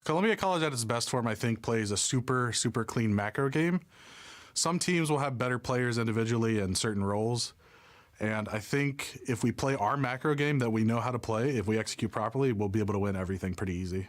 Columbia College at its best form, I think, plays a super clean macro game. Some teams will have better players individually in certain roles. And I think if we play our macro game that we know how to play, if we execute properly, we'll be able to win everything pretty easy.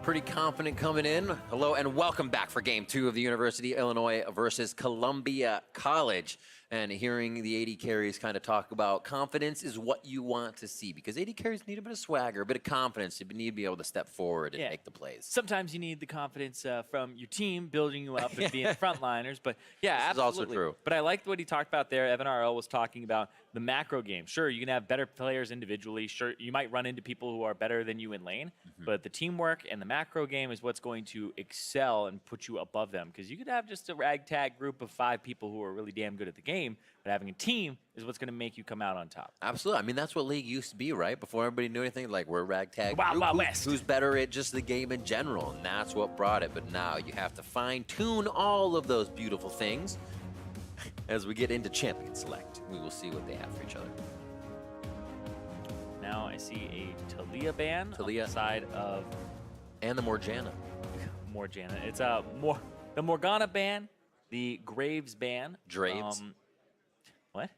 Pretty confident coming in. Hello and welcome back for Game 2 of the University of Illinois versus Columbia College. And hearing the AD carries kind of talk about confidence is what you want to see, because AD carries need a bit of swagger, a bit of confidence. You need to be able to step forward and make the plays. Sometimes you need the confidence from your team building you up and being frontliners. But yeah, this absolutely. is also true. But I liked what he talked about there. Evan RL was talking about the macro game. Sure, you can have better players individually. Sure, you might run into people who are better than you in lane. But the teamwork and the macro game is what's going to excel and put you above them. Because you could have just a ragtag group of 5 people who are really damn good at the game. But having a team is what's going to make you come out on top. Absolutely. I mean, that's what League used to be, right? Before everybody knew anything, like, we're ragtag. Wild West. Who's better at just the game in general? And that's what brought it. But now you have to fine-tune all of those beautiful things. As we get into Champion Select, we will see what they have for each other. Now I see a Talia ban on the side of... And the Morgana. Morgana. It's the Morgana ban, the Graves ban. Draves. What?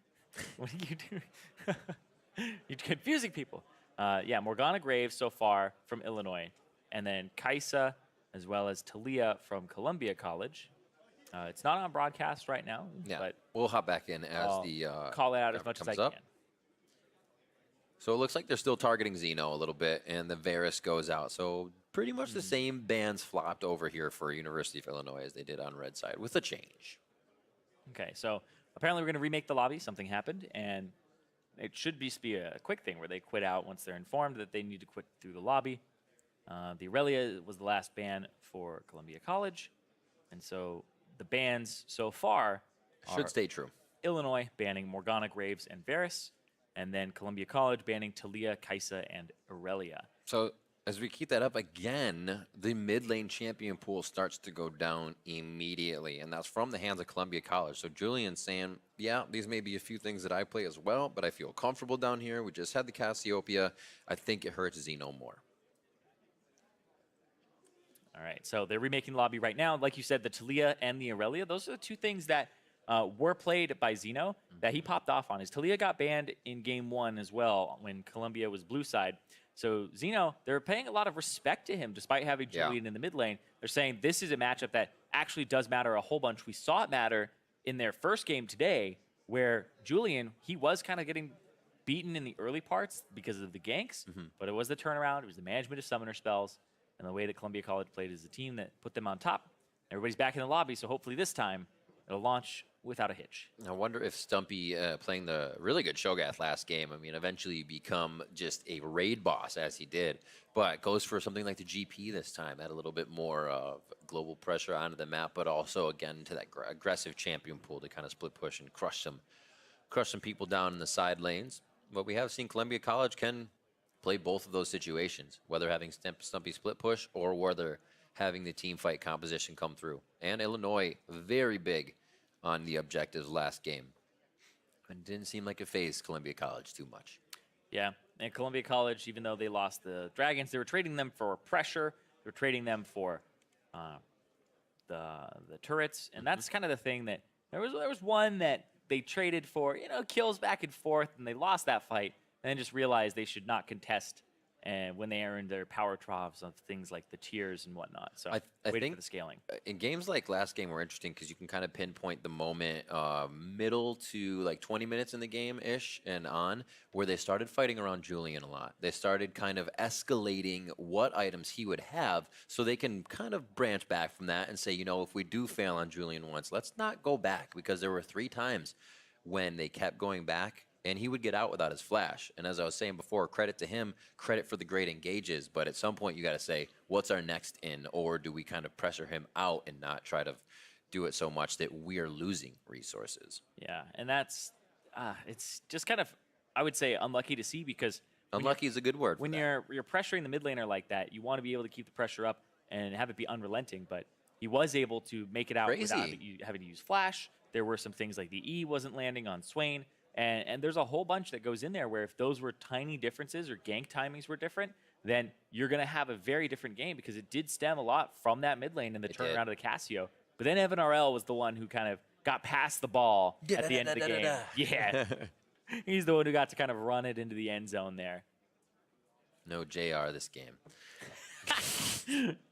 What are you doing? You're confusing people. Yeah, Morgana Graves so far from Illinois. And then Kaisa, as well as Talia from Columbia College. It's not on broadcast right now. Yeah, but we'll hop back in as call it out as much as I can. So it looks like they're still targeting Xeno a little bit, and the Varus goes out. So pretty much the same bans flopped over here for University of Illinois as they did on red side, with a change. Okay, so apparently we're going to remake the lobby. Something happened, and it should just be a quick thing where they quit out once they're informed that they need to quit through the lobby. The Aurelia was the last ban for Columbia College, and so the bans so far should stay true. Illinois banning Morgana, Graves, and Varus, and then Columbia College banning Talia, Kaisa, and Aurelia. So as we keep that up again, the mid lane champion pool starts to go down immediately, and that's from the hands of Columbia College. So Julian's saying, yeah, these may be a few things that I play as well, but I feel comfortable down here. We just had the Cassiopeia. I think it hurts Xeno more. All right, so they're remaking the lobby right now. Like you said, the Talia and the Aurelia, those are the 2 things that were played by Xeno that he popped off on. His Talia got banned in game 1 as well when Columbia was blue side. So Xeno, they're paying a lot of respect to him despite having Julian in the mid lane. They're saying this is a matchup that actually does matter a whole bunch. We saw it matter in their first game today where Julian, he was kind of getting beaten in the early parts because of the ganks, but it was the turnaround. It was the management of summoner spells and the way that Columbia College played as a team that put them on top. Everybody's back in the lobby, so hopefully this time it'll launch without a hitch. I wonder if Stumpy playing the really good Shogath last game, I mean, eventually become just a raid boss as he did, but goes for something like the GP this time, add a little bit more of global pressure onto the map, but also, again, to that aggressive champion pool to kind of split push and crush some people down in the side lanes. But we have seen Columbia College can play both of those situations, whether having Stumpy split push or whether having the team fight composition come through. And Illinois, very big on the objectives last game. It didn't seem like it phased Columbia College too much. Yeah, and Columbia College, even though they lost the Dragons, they were trading them for pressure. They were trading them for the turrets, and that's kind of the thing that there was one that they traded for, kills back and forth, and they lost that fight, and then just realized they should not contest and when they earned their power troughs of things like the tiers and whatnot. So I think for the scaling. In games like last game were interesting because you can kind of pinpoint the moment middle to like 20 minutes in the game-ish and on where they started fighting around Julian a lot. They started kind of escalating what items he would have so they can kind of branch back from that and say, if we do fail on Julian once, let's not go back, because there were 3 times when they kept going back and he would get out without his flash. And as I was saying before, credit to him, credit for the great engages. But at some point, you got to say, what's our next in? Or do we kind of pressure him out and not try to do it so much that we are losing resources? Yeah, and that's, it's just kind of, I would say, unlucky to see, because unlucky is a good word. When you're pressuring the mid laner like that, you want to be able to keep the pressure up and have it be unrelenting. But he was able to make it out without having to use flash. There were some things like the E wasn't landing on Swain. And there's a whole bunch that goes in there where if those were tiny differences or gank timings were different, then you're going to have a very different game because it did stem a lot from that mid lane and the turnaround of the Casio. But then Evan RL was the one who kind of got past the ball at the end of the game. Yeah. He's the one who got to kind of run it into the end zone there. No JR this game.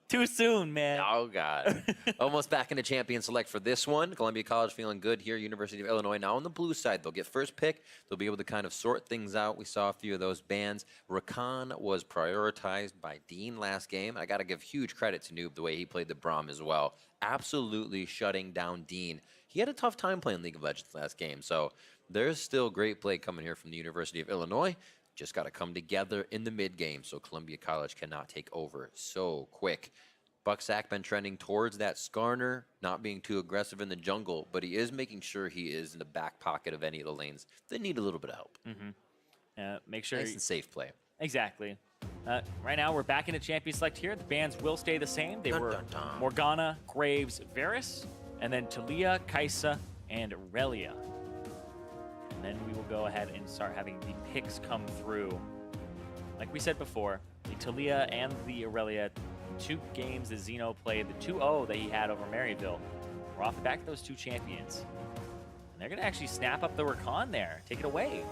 Too soon, man. Oh, God. Almost back into champion select for this one. Columbia College feeling good here. University of Illinois now on the blue side. They'll get first pick. They'll be able to kind of sort things out. We saw a few of those bans. Rakan was prioritized by Dean last game. I got to give huge credit to Noob the way he played the Braum as well. Absolutely shutting down Dean. He had a tough time playing League of Legends last game. So there's still great play coming here from the University of Illinois. Just got to come together in the mid game so Columbia College cannot take over so quick. Bucksack been trending towards that Skarner, not being too aggressive in the jungle, but he is making sure he is in the back pocket of any of the lanes that need a little bit of help. Make sure Nice and safe play. Exactly. Right now, we're back into Champion Select here. The bans will stay the same. They were Morgana, Graves, Varus, and then Talia, Kaisa, and Aurelia. And then we will go ahead and start having the picks come through. Like we said before, the Talia and the Aurelia, 2 games that Xeno played, the 2-0 that he had over Maryville, we're off the back of those 2 champions. And they're going to actually snap up the Rakan there. Take it away.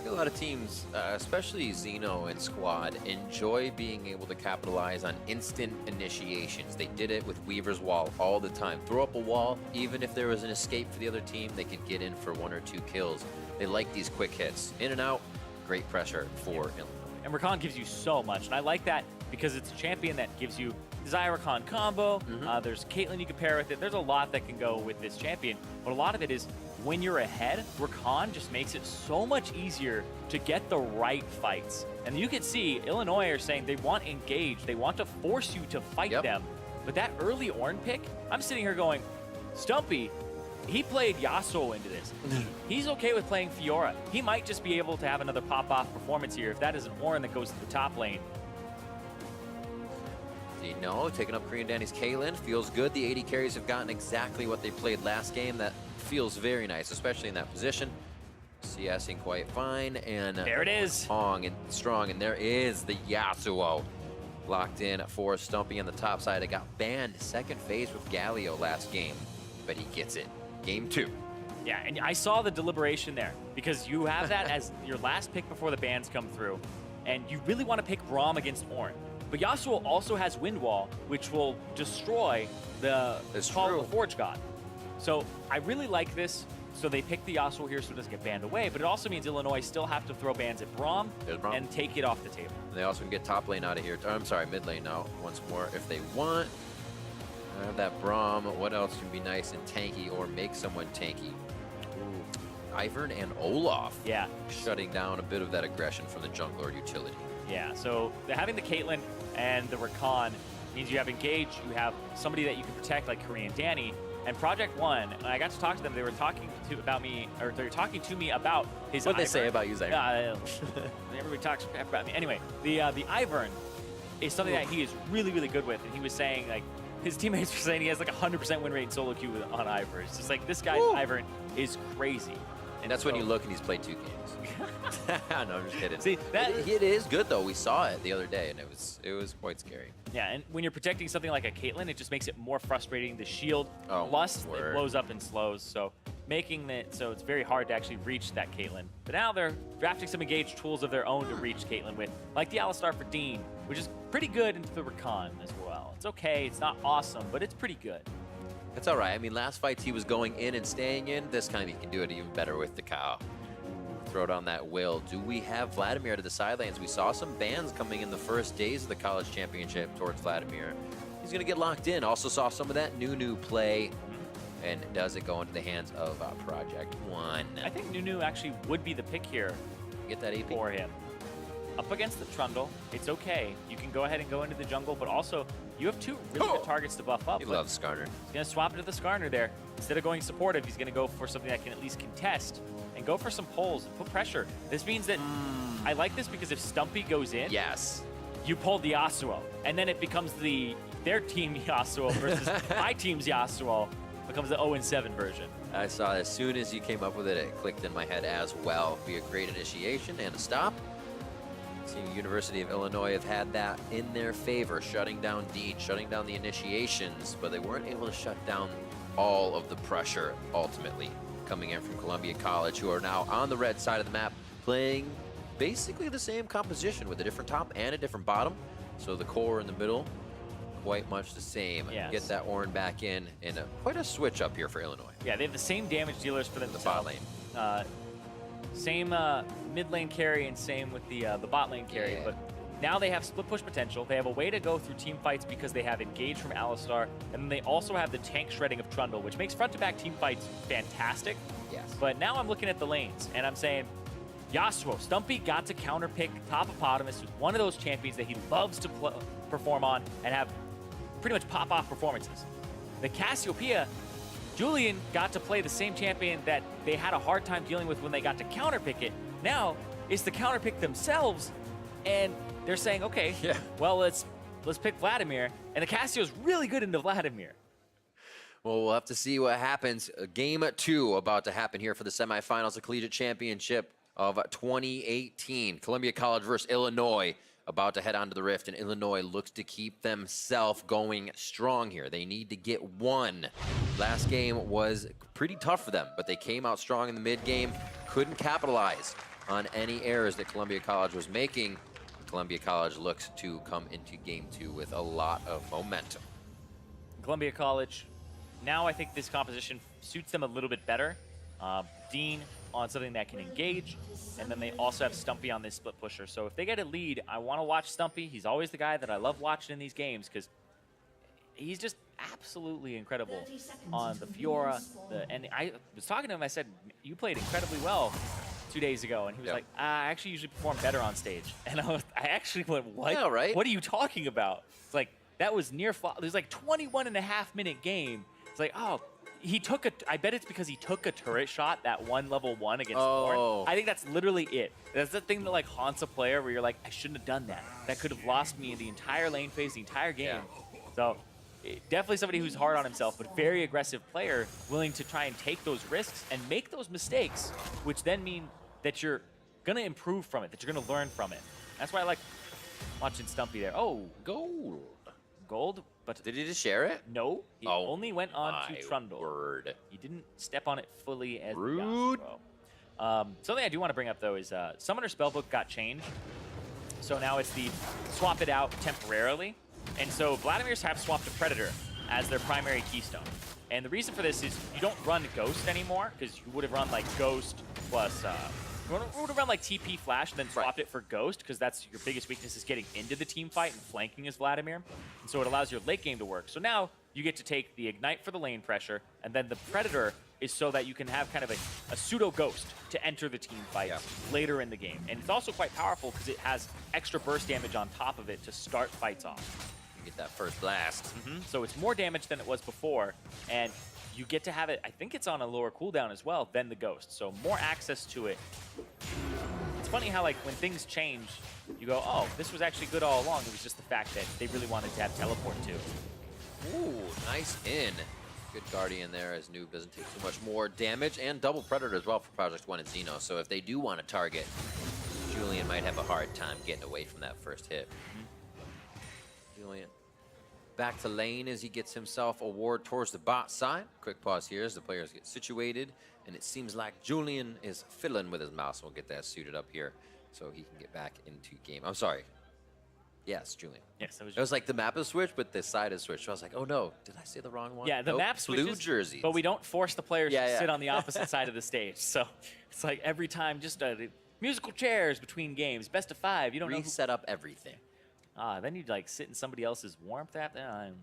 A lot of teams, especially Xeno and Squad, enjoy being able to capitalize on instant initiations. They did it with Weaver's Wall all the time. Throw up a wall, even if there was an escape for the other team, they could get in for 1 or 2 kills. They like these quick hits. In and out, great pressure for Illinois. And Rakan gives you so much, and I like that because it's a champion that gives you Desire Rakan combo. There's Caitlyn you can pair with it. There's a lot that can go with this champion, but a lot of it is when you're ahead, Rakan just makes it so much easier to get the right fights. And you can see Illinois are saying they want engage. They want to force you to fight them. But that early Ornn pick, I'm sitting here going, Stumpy, he played Yasuo into this. He's okay with playing Fiora. He might just be able to have another pop-off performance here if that is an Ornn that goes to the top lane. No, taking up Korean Danny's Caitlyn feels good. The 80 carries have gotten exactly what they played last game. That feels very nice, especially in that position. CSing quite fine, and there it is. Strong, and there is the Yasuo locked in for Stumpy on the top side. It got banned second phase with Galio last game, but he gets it. Game 2. Yeah, and I saw the deliberation there because you have that as your last pick before the bans come through, and you really want to pick Braum against Ornn. But Yasuo also has Wind Wall, which will destroy the Call of the Forge God. So I really like this. So they pick the Yasuo here so it doesn't get banned away, but it also means Illinois still have to throw bans at Braum and take it off the table. They also can get top lane out of here. I'm sorry, mid lane now once more if they want. Have that Braum. What else can be nice and tanky or make someone tanky? Ooh. Ivern and Olaf. Yeah. Shutting down a bit of that aggression from the jungler utility. Yeah, so having the Caitlyn and the Rakan means you have Engage, you have somebody that you can protect like Korean Danny, and Project One, when I got to talk to them, they were talking to me about his What'd they say about you, Zyron? Everybody talks about me. Anyway, the Ivern is something that he is really, really good with, and he was saying, like, his teammates were saying he has like 100% win rate in solo queue on Ivern. It's just like, this guy's Ivern is crazy. And that's when you look and he's played 2 games. No, I'm just kidding. See, it is good though. We saw it the other day, and it was quite scary. Yeah, and when you're protecting something like a Caitlyn, it just makes it more frustrating. The shield, plus it blows up and slows, so making it so it's very hard to actually reach that Caitlyn. But now they're drafting some engaged tools of their own to reach Caitlyn with, like the Alistar for Dean, which is pretty good into the Rakan as well. It's okay, it's not awesome, but it's pretty good. It's all right. I mean, last fights he was going in and staying in. This time he can do it even better with the cow. Throw down that will. Do we have Vladimir to the sidelines? We saw some bans coming in the first days of the college championship towards Vladimir. He's going to get locked in. Also saw some of that Nunu play. And does it go into the hands of Project One? I think Nunu actually would be the pick here. Get that AP for him. Up against the Trundle, it's okay. You can go ahead and go into the jungle, but also you have 2 really good targets to buff up. He loves Skarner. He's going to swap into the Skarner there. Instead of going supportive, he's going to go for something that can at least contest and go for some pulls and put pressure. This means that I like this because if Stumpy goes in, you pull the Yasuo, and then it becomes their team Yasuo versus my team's Yasuo. becomes the 0-7 version. I saw as soon as you came up with it, it clicked in my head as well. Be a great initiation and a stop. Seeing University of Illinois have had that in their favor, shutting down Dean, shutting down the initiations, but they weren't able to shut down all of the pressure ultimately coming in from Columbia College, who are now on the red side of the map, playing basically the same composition with a different top and a different bottom. So the core in the middle, quite much the same. Yes. Get that Ornn back in, and quite a switch up here for Illinois. Yeah, they have the same damage dealers for themselves. The bot lane. Same mid lane carry and same with the bot lane carry, Yeah. but now they have split push potential. They have a way to go through team fights because they have engage from Alistar, and then they also have the tank shredding of Trundle, which makes front to back team fights fantastic. Yes. But now I'm looking at the lanes, and I'm saying, Yasuo, Stumpy got to counterpick Topopotamus, who's one of those champions that he loves to perform on and have pretty much pop-off performances. The Cassiopeia, Julian got to play the same champion that they had a hard time dealing with when they got to counterpick it. Now, it's the counterpick themselves, and they're saying, okay, Yeah. well, let's pick Vladimir, and the Cassio's really good into Vladimir. Well, we'll have to see what happens. Game 2 about to happen here for the semifinals of Collegiate Championship of 2018. Columbia College versus Illinois about to head onto the Rift, and Illinois looks to keep themselves going strong here. They need to get one. Last game was pretty tough for them, but they came out strong in the mid game, couldn't capitalize on any errors that Columbia College was making. Columbia College looks to come into game 2 with a lot of momentum. Columbia College, now I think this composition suits them a little bit better. Dean on something that can engage, and then they also have Stumpy on this split pusher. So if they get a lead, I want to watch Stumpy. He's always the guy that I love watching in these games because he's just absolutely incredible on the Fiora. And I was talking to him, I said, you played incredibly well 2 days ago, and he was Yep. like, I actually usually perform better on stage. And I actually went, what? Yeah, right? What are you talking about? It's like, that was near, it was like 21.5-minute game. It's like, oh, I bet it's because he took a turret shot, that one level 1 against Oh. Ornn. I think that's literally it. That's the thing that like haunts a player where you're like, I shouldn't have done that. That could have lost me in the entire lane phase, the entire game. Yeah. So definitely somebody who's hard on himself, but very aggressive player, willing to try and take those risks and make those mistakes, which then mean that you're going to improve from it, that you're going to learn from it. That's why I like watching Stumpy there. Oh, Gold. gold, but Did he just share it? no, he Oh, only went on to my Trundle. word. He didn't step on it fully as Rude. Yasuo. Something I do want to bring up, though, is Summoner Spellbook got changed. So now it's the swap it out temporarily. And so Vladimir's have swapped to Predator as their primary keystone. And the reason for this is you don't run Ghost anymore, because you would have run like Ghost plus... you would have run like TP Flash and then swapped it for Ghost, because that's your biggest weakness is getting into the team fight and flanking as Vladimir. And so it allows your late game to work. So now you get to take the Ignite for the lane pressure, and then the Predator is so that you can have kind of a pseudo Ghost to enter the team fight later in the game. And it's also quite powerful because it has extra burst damage on top of it to start fights off. You get that first blast. So it's more damage than it was before, and you get to have it, I think it's on a lower cooldown as well than the Ghost, so more access to it. It's funny how like when things change, you go, oh, this was actually good all along. It was just the fact that they really wanted to have teleport too. Ooh, nice in. Good Guardian there as Noob doesn't take too much more damage, and double Predator as well for Project 1 and Xeno. So if they do want to target, Julian might have a hard time getting away from that first hit. Julian back to lane as he gets himself a ward towards the bot side. Quick pause here as the players get situated, and it seems like Julian is fiddling with his mouse. We'll get that suited up here so he can get back into game. I'm sorry. Yes, Julian. Yes, It was like the map is switched, but the side is switched. So I was like, oh no, did I say the wrong one? Yeah, the Nope, map switches, blue jerseys. but we don't force the players Yeah, to yeah. sit on the opposite side of the stage. So it's like every time just musical chairs between games, best of 5. You don't know who reset up everything. then you'd like sit in somebody else's warmth at that.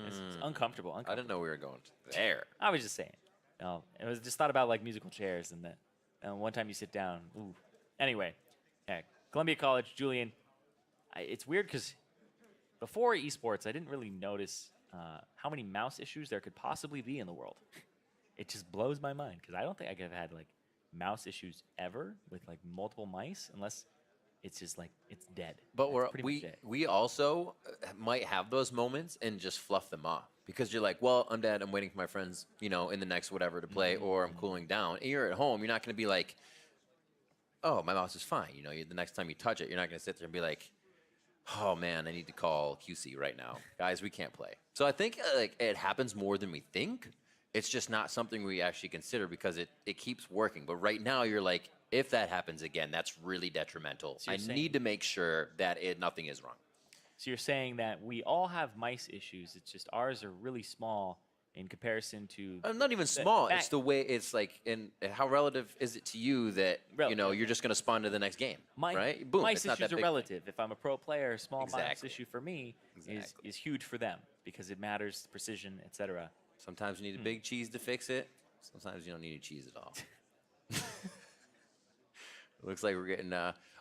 It's uncomfortable. I didn't know we were going there. I was just saying. No, it was just thought about like musical chairs and that. And one time you sit down. Ooh. Anyway, yeah, Columbia College, Julian. It's weird because before esports, I didn't really notice how many mouse issues there could possibly be in the world. It just blows my mind because I don't think I could have had like mouse issues ever with like multiple mice unless it's just like it's dead. But That's pretty much it. we also might have those moments and just fluff them off because you're like, well, I'm dead. I'm waiting for my friends, you know, in the next whatever to play, or I'm cooling down. And you're at home. You're not going to be like, oh, my mouse is fine. You know, the next time you touch it, you're not going to sit there and be like, oh man, I need to call QC right now, guys. We can't play. So I think like it happens more than we think. It's just not something we actually consider because it keeps working. But right now, you're like, if that happens again, that's really detrimental. So I need to make sure that nothing is wrong. So you're saying that we all have mice issues. It's just ours are really small in comparison to. Not even small. It's the way it's like, and how relative is it to you that you know you're just going to spawn to the next game, right? Boom. Mice it's not issues that are big relative. If I'm a pro player, small mouse Exactly. issue for me Exactly. is huge for them because it matters precision, etc. Sometimes you need a big cheese to fix it. Sometimes you don't need a cheese at all. Looks like we're getting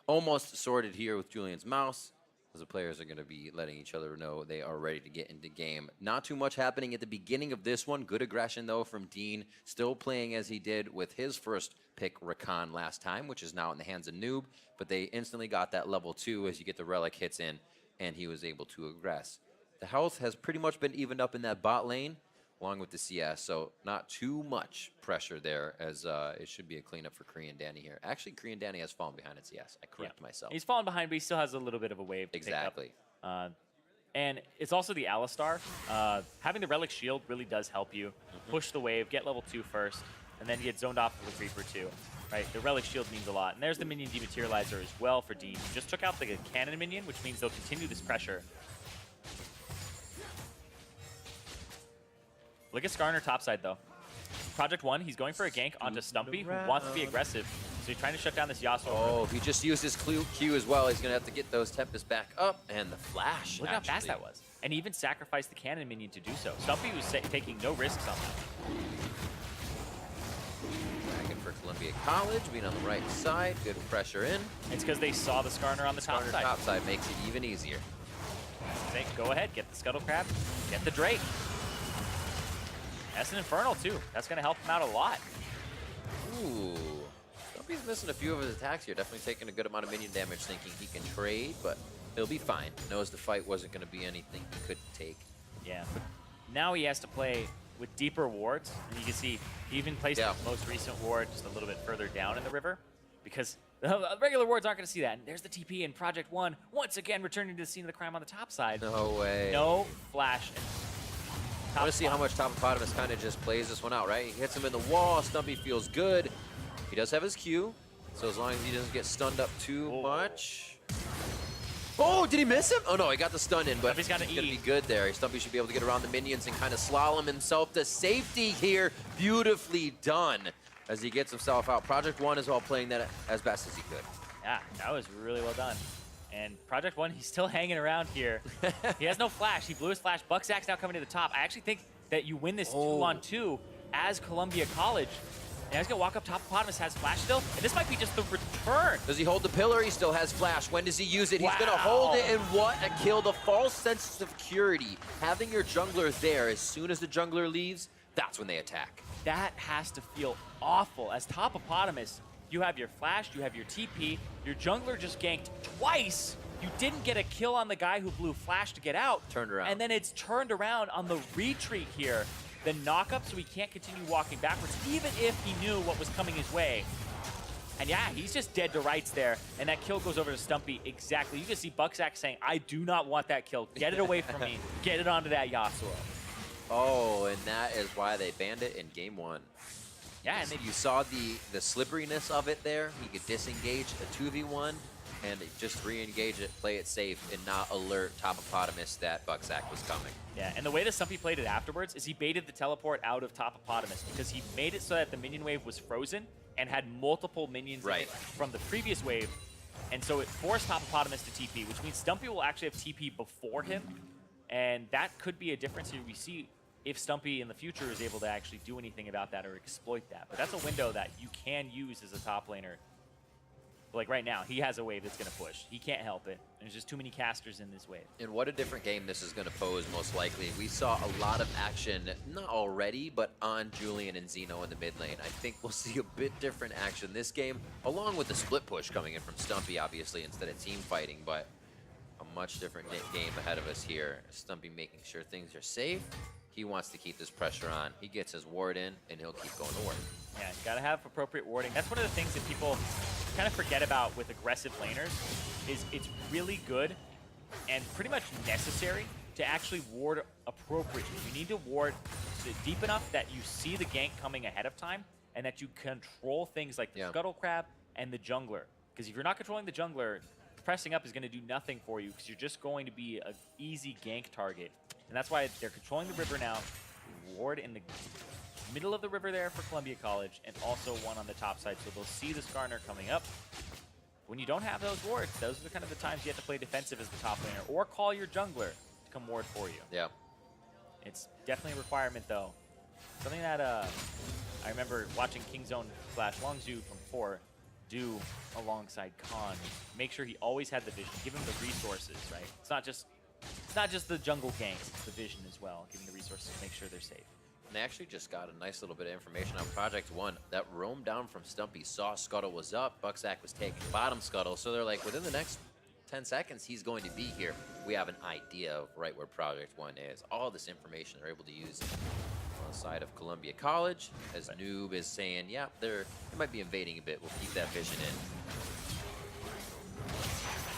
almost sorted here with Julian's mouse, as the players are going to be letting each other know they are ready to get into game. Not too much happening at the beginning of this one. Good aggression, though, from Dean. Still playing as he did with his first pick, Rakan, last time, which is now in the hands of Noob. But they instantly got that level 2 as you get the relic hits in, and he was able to aggress. The health has pretty much been evened up in that bot lane, along with the CS, so not too much pressure there, as it should be a cleanup for Korean Danny here. Actually, Korean Danny has fallen behind in CS. I correct myself. He's fallen behind, but he still has a little bit of a wave to Exactly. pick up. And it's also the Alistar. Having the Relic Shield really does help you push the wave, get level 2 first, and then get zoned off with Reaper 2. Right, the Relic Shield means a lot. And there's the minion dematerializer as well for Dean. He just took out the cannon minion, which means they'll continue this pressure. Look at Skarner topside, though. Project 1, he's going for a gank onto Stumpy, who wants to be aggressive. So he's trying to shut down this Yasuo. Oh, he just used his Q as well. He's going to have to get those Tempest back up. And the flash, Look how fast that was. And he even sacrificed the cannon minion to do so. Stumpy was taking no risks on that. Dragon for Columbia College, being on the right side. Good pressure in. It's because they saw the Skarner on the top side. Top side makes it even easier. Go ahead, get the Scuttle Crab, get the Drake. That's an Infernal, too. That's going to help him out a lot. Ooh. Stumpy's missing a few of his attacks here. Definitely taking a good amount of minion damage, thinking he can trade, but he'll be fine. Knows the fight wasn't going to be anything he couldn't take. Yeah, but now he has to play with deeper wards. And you can see he even placed the most recent ward just a little bit further down in the river because the regular wards aren't going to see that. And there's the TP in Project 1, once again returning to the scene of the crime on the top side. No way. No flash. I want to see how much Topopotamus kind of just plays this one out, right? He hits him in the wall. Stumpy feels good. He does have his Q, so as long as he doesn't get stunned up too much. Oh, did he miss him? Oh, no, he got the stun in, but he's going to be good there. Stumpy should be able to get around the minions and kind of slalom himself to safety here. Beautifully done as he gets himself out. Project 1 is all playing that as best as he could. Yeah, that was really well done. And Project 1, he's still hanging around here. He has no flash. He blew his flash. Bucksack's now coming to the top. I actually think that you win this 2-on-2 as Columbia College. And he's going to walk up. Topopotamus has flash still. And this might be just the return. Does he hold the pillar? He still has flash. When does he use it? He's going to hold it, and what a kill. The false sense of security. Having your jungler there, as soon as the jungler leaves, that's when they attack. That has to feel awful. As Topopotamus, you have your flash, you have your TP, your jungler just ganked twice. You didn't get a kill on the guy who blew flash to get out. Turned around. And then it's turned around on the retreat here. The knockup, so he can't continue walking backwards, even if he knew what was coming his way. And yeah, he's just dead to rights there. And that kill goes over to Stumpy. Exactly. You can see Bucksack saying, I do not want that kill. Get it away from me. Get it onto that Yasuo. Oh, and that is why they banned it in game 1. Yeah, and you saw the slipperiness of it there. He could disengage a 2v1 and just re-engage it, play it safe, and not alert Topopotamus that Bucksack was coming. Yeah, and the way that Stumpy played it afterwards is he baited the teleport out of Topopotamus because he made it so that the minion wave was frozen and had multiple minions in it from the previous wave. And so it forced Topopotamus to TP, which means Stumpy will actually have TP before him. And that could be a difference here. We see if Stumpy in the future is able to actually do anything about that or exploit that. But that's a window that you can use as a top laner. But like right now, he has a wave that's going to push. He can't help it. There's just too many casters in this wave. And what a different game this is going to pose, most likely. We saw a lot of action, not already, but on Julian and Zeno in the mid lane. I think we'll see a bit different action this game, along with the split push coming in from Stumpy, obviously, instead of team fighting, but a much different game ahead of us here. Stumpy making sure things are safe. He wants to keep this pressure on. He gets his ward in, and he'll keep going to work. Yeah, you gotta have appropriate warding. That's one of the things that people kind of forget about with aggressive laners, is it's really good and pretty much necessary to actually ward appropriately. You need to ward deep enough that you see the gank coming ahead of time, and that you control things like the Scuttle Crab and the jungler. Because if you're not controlling the jungler, pressing up is going to do nothing for you, because you're just going to be an easy gank target. And that's why they're controlling the river now. Ward in the middle of the river there for Columbia College, and also one on the top side, so they'll see the Skarner coming up. When you don't have those wards, those are kind of the times you have to play defensive as the top laner, or call your jungler to come ward for you. Yeah. It's definitely a requirement, though. Something that I remember watching Kingzone / Longzhu from 4 do alongside Khan. Make sure he always had the vision. Give him the resources, right? It's not just the jungle ganks, it's the vision as well. Giving the resources to make sure they're safe. And they actually just got a nice little bit of information on Project 1. That roam down from Stumpy saw Scuttle was up, Bucksack was taking bottom Scuttle, so they're like, within the next 10 seconds, he's going to be here. We have an idea of right where Project 1 is. All this information they're able to use on the side of Columbia College, as Noob is saying, yeah, they might be invading a bit. We'll keep that vision in.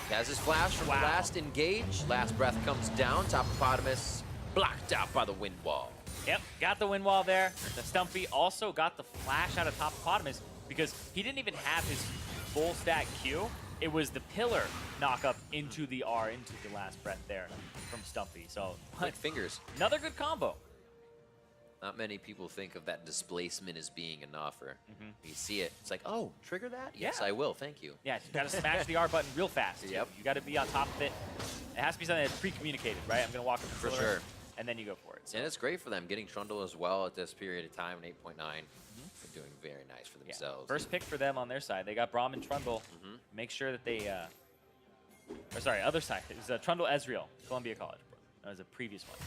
He has his flash from the last engage. Last breath comes down. Topopotamus blocked out by the wind wall. Yep, got the wind wall there. The Stumpy also got the flash out of Topopotamus, because he didn't even have his full stack Q. It was the pillar knock up into the R, into the last breath there from Stumpy. So, Quick fingers. Another good combo. Not many people think of that displacement as being enough, or you see it, it's like, oh, trigger that? Yes, I will, thank you. Yeah, you gotta smash the R button real fast. Yep. You gotta be on top of it. It has to be something that's pre-communicated, right? I'm gonna walk up the For pillar, sure. and then you go for it. So. And it's great for them getting Trundle as well at this period of time, in 8.9. They're doing very nice for themselves. First pick for them on their side. They got Braum and Trundle. Make sure that they, or sorry, other side. It was Trundle Ezreal, Columbia College. That was a previous one.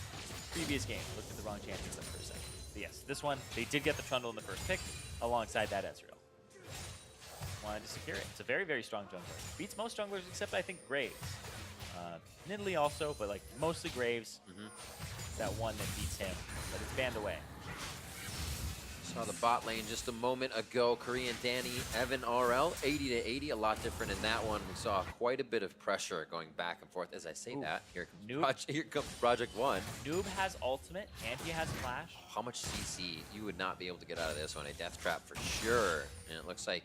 Previous game. Looked at the wrong champions for a second. But yes, this one, they did get the Trundle in the first pick alongside that Ezreal. Wanted to secure it. It's a very, very strong jungler. Beats most junglers except, I think, Graves. Nidalee also, but like mostly Graves. That one that beats him, but it's banned away. Saw the bot lane just a moment ago. Korean Danny, Evan RL, 80 to 80, a lot different in that one. We saw quite a bit of pressure going back and forth. As I say that, here comes Project 1. Noob has ultimate, and he has flash. How much CC you would not be able to get out of this one? A death trap for sure. And it looks like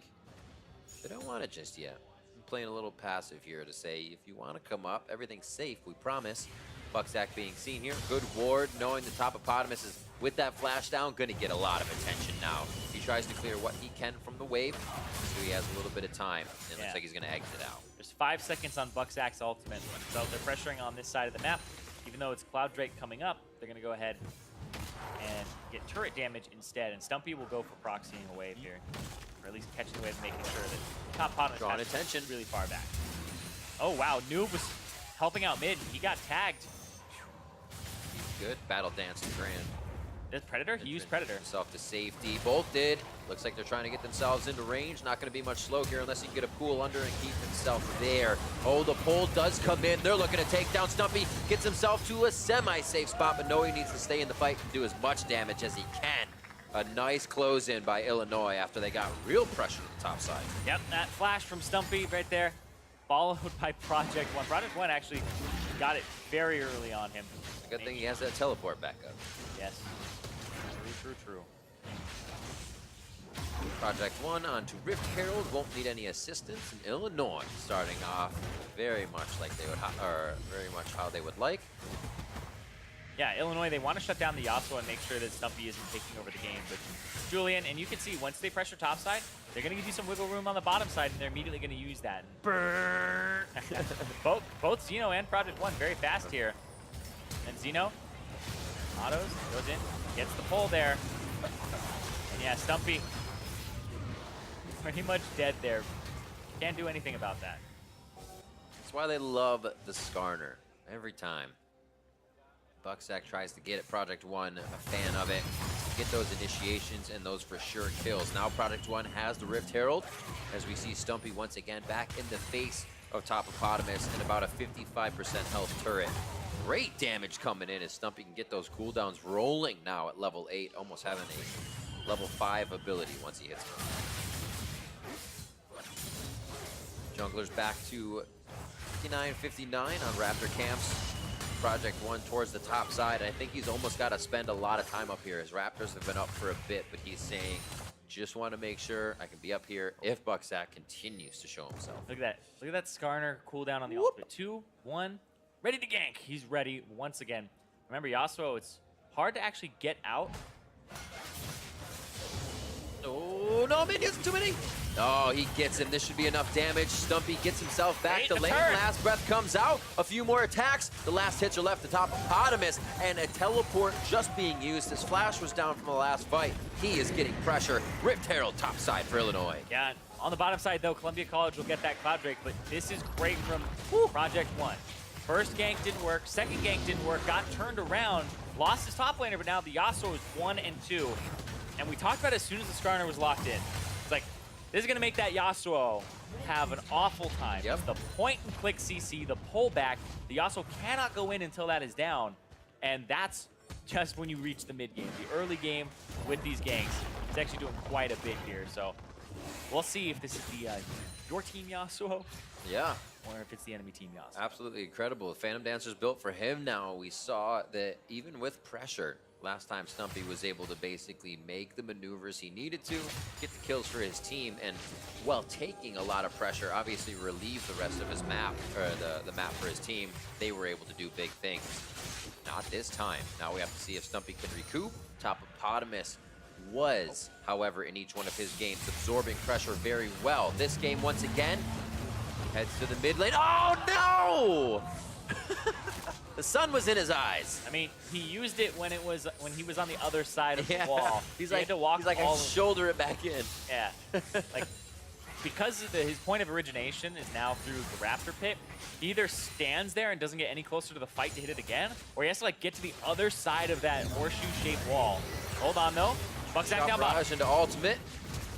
they don't want it just yet. I'm playing a little passive here to say, if you want to come up, everything's safe, we promise. Bucksack being seen here. Good ward, knowing the Topopotamus is with that flash down, going to get a lot of attention now. He tries to clear what he can from the wave, so he has a little bit of time. It looks like he's going to exit out. There's 5 seconds on Bucksack's ultimate, so they're pressuring on this side of the map. Even though it's Cloud Drake coming up, they're going to go ahead and get turret damage instead. And Stumpy will go for proxying a wave here, or at least catching the wave, making sure that Topopotamus drawing has attention really far back. Oh wow, Noob was helping out mid. He got tagged. Good. Battle Dance to Grand. Does Predator? He used Predator. Himself to safety. Both did. Looks like they're trying to get themselves into range. Not going to be much slow here unless he can get a pool under and keep himself there. Oh, the pull does come in. They're looking to take down Stumpy. Gets himself to a semi-safe spot, but no, he needs to stay in the fight and do as much damage as he can. A nice close in by Illinois after they got real pressure to the top side. Yep, that flash from Stumpy right there, followed by Project 1. Project 1 actually got it very early on him. Good thing he has that teleport back up. Yes. True. Project 1 on to Rift Herald. Won't need any assistance. And Illinois starting off very much like they would, very much how they would like. Yeah, Illinois, they want to shut down the Yasuo and make sure that Stumpy isn't taking over the game. But Julian, and you can see once they pressure top side, they're going to give you some wiggle room on the bottom side, and they're immediately going to use that. both Zeno and Project 1 very fast here. And Zeno autos, goes in, gets the pull there. And yeah, Stumpy pretty much dead there. Can't do anything about that. That's why they love the Skarner every time. Bucksack tries to get it. Project One, a fan of it. Get those initiations and those for sure kills. Now Project One has the Rift Herald, as we see Stumpy once again back in the face of Topopotamus and about a 55% health turret. Great damage coming in as Stumpy can get those cooldowns rolling now at level 8, almost having a level 5 ability once he hits it. Jungler's back to 59-59 on Raptor camps. Project One towards the top side. I think he's almost got to spend a lot of time up here, as Raptors have been up for a bit, but he's saying, just want to make sure I can be up here if Bucksack continues to show himself. Look at that. Look at that Skarner cooldown on the ultimate. 2, 1, ready to gank. He's ready once again. Remember, Yasuo, it's hard to actually get out. Oh, no, minions, too many. Oh, he gets him. This should be enough damage. Stumpy gets himself back to lane. Last breath comes out. A few more attacks. The last hits are left to Topopotamus, and a teleport just being used. His flash was down from the last fight. He is getting pressure. Rift Herald top side for Illinois. Yeah, on the bottom side, though, Columbia College will get that Cloud Drake, but this is great from Project One. First gank didn't work. Second gank didn't work. Got turned around. Lost his top laner, but now the Yasuo is 1 and 2. And we talked about it as soon as the Skarner was locked in. It's like, this is going to make that Yasuo have an awful time. Yep. The point-and-click CC, the pullback, the Yasuo cannot go in until that is down. And that's just when you reach the mid-game. The early game with these ganks, it's actually doing quite a bit here. So we'll see if this is the your team Yasuo, Yeah. or if it's the enemy team Yasuo. Absolutely incredible. Phantom Dancer's built for him now. We saw that even with pressure, last time Stumpy was able to basically make the maneuvers he needed to, get the kills for his team, and while taking a lot of pressure, obviously relieve the rest of his map, or the map for his team, they were able to do big things. Not this time. Now we have to see if Stumpy can recoup. Topopotamus was, however, in each one of his games, absorbing pressure very well. This game, once again, heads to the mid lane. Oh, no! The sun was in his eyes. I mean, he used it when he was on the other side of Yeah. the wall. He's He like, had to walk I all shoulder it back in. Yeah. Like, because of his point of origination is now through the Raptor pit, he either stands there and doesn't get any closer to the fight to hit it again, or he has to like get to the other side of that horseshoe-shaped wall. Hold on though. Bucksack down bottom. Barrage into ultimate.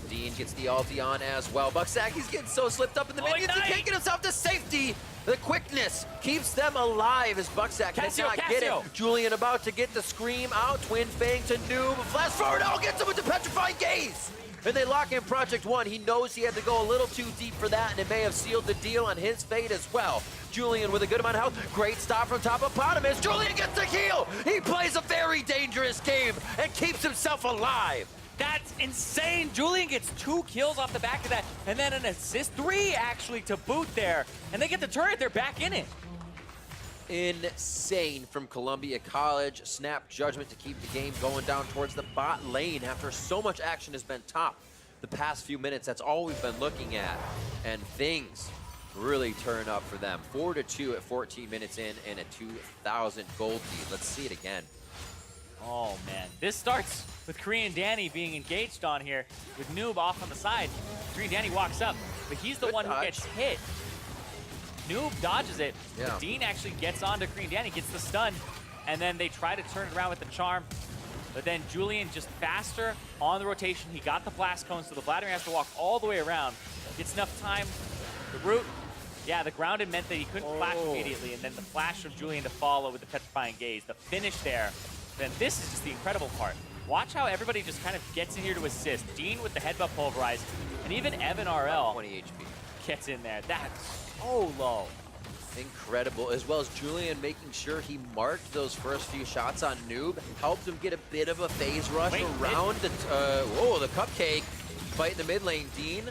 Dean gets the ulti on as well. Bucksack, he's getting so slipped up in the minions. He can't get himself to safety. The quickness keeps them alive as Bucksack cannot get it. Julian about to get the scream out. Twin Fang to Noob. Flash forward. Oh, gets him with the petrifying gaze. And they lock in Project One. He knows he had to go a little too deep for that, and it may have sealed the deal on his fate as well. Julian with a good amount of health. Great stop from Topopotamus. Julian gets the heal. He plays a very dangerous game and keeps himself alive. That's insane. Julian gets 2 kills off the back of that, and then an assist, 3 actually to boot there. And they get the turret, they're back in it. Insane from Columbia College. Snap judgment to keep the game going down towards the bot lane after so much action has been top the past few minutes. That's all we've been looking at. And things really turn up for them. 4-2 at 14 minutes in and a 2,000 gold lead. Let's see it again. Oh man, this starts with Korean Danny being engaged on here with Noob off on the side. Korean Danny walks up, but he's the one who gets hit. Noob dodges it, but Dean actually gets onto Korean Danny, gets the stun, and then they try to turn it around with the charm. But then Julian just faster on the rotation. He got the blast cone, so the Vladimir has to walk all the way around. Gets enough time. The root, yeah, the grounded meant that he couldn't flash immediately, and then the flash from Julian to follow with the petrifying gaze. The finish there. Then this is just the incredible part. Watch how everybody just kind of gets in here to assist. Dean with the headbutt pulverize, and even Evan RL 20 HP. gets in there. That's so low. Incredible, as well as Julian making sure he marked those first few shots on Noob, helped him get a bit of a phase rush around the, the cupcake. Fight in the mid lane, Dean.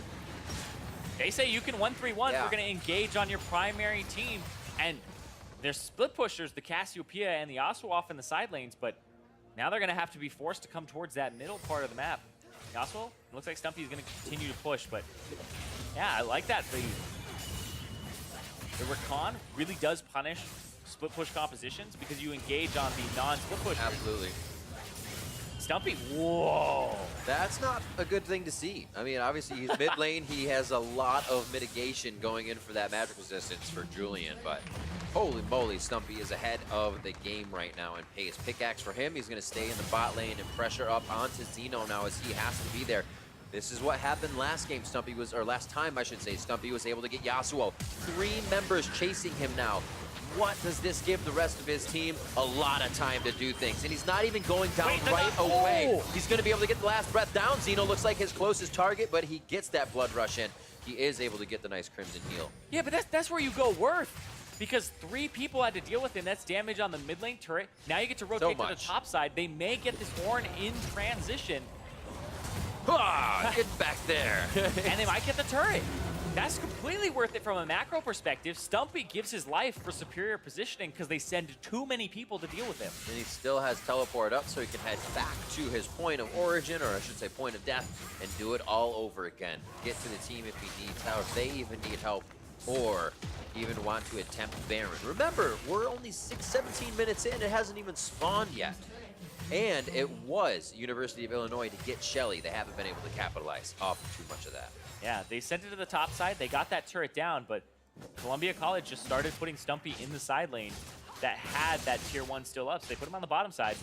They say you can 1-3-1 if you're gonna engage on your primary team, and they're split pushers, the Cassiopeia and the Yasuo off in the side lanes, but now they're gonna have to be forced to come towards that middle part of the map. Yasuo, it looks like Stumpy is gonna continue to push, but yeah, I like that. The Rakan really does punish split push compositions because you engage on the non-split push. Absolutely. Stumpy, whoa. That's not a good thing to see. I mean, obviously, he's mid lane. He has a lot of mitigation going in for that magic resistance for Julian, but holy moly, Stumpy is ahead of the game right now in pace. Pickaxe for him. He's going to stay in the bot lane and pressure up onto Zeno now as he has to be there. This is what happened last game. Last time, I should say, Stumpy was able to get Yasuo. 3 members chasing him now. What does this give the rest of his team? A lot of time to do things. And he's not even going down away. He's going to be able to get the last breath down. Zeno looks like his closest target, but he gets that blood rush in. He is able to get the nice Crimson heal. Yeah, but that's where you go worth. Because 3 people had to deal with him. That's damage on the mid lane turret. Now you get to rotate to the top side. They may get this Ornn in transition. Ah, get back there. And they might get the turret. That's completely worth it from a macro perspective. Stumpy gives his life for superior positioning because they send too many people to deal with him. And he still has teleport up so he can head back to his point of origin, or I should say point of death, and do it all over again. Get to the team if he needs help, if they even need help, or even want to attempt Baron. Remember, we're only 17 minutes in. It hasn't even spawned yet. And it was University of Illinois to get Shelly. They haven't been able to capitalize off too much of that. Yeah, they sent it to the top side. They got that turret down, but Columbia College just started putting Stumpy in the side lane that had that tier 1 still up. So they put him on the bottom side.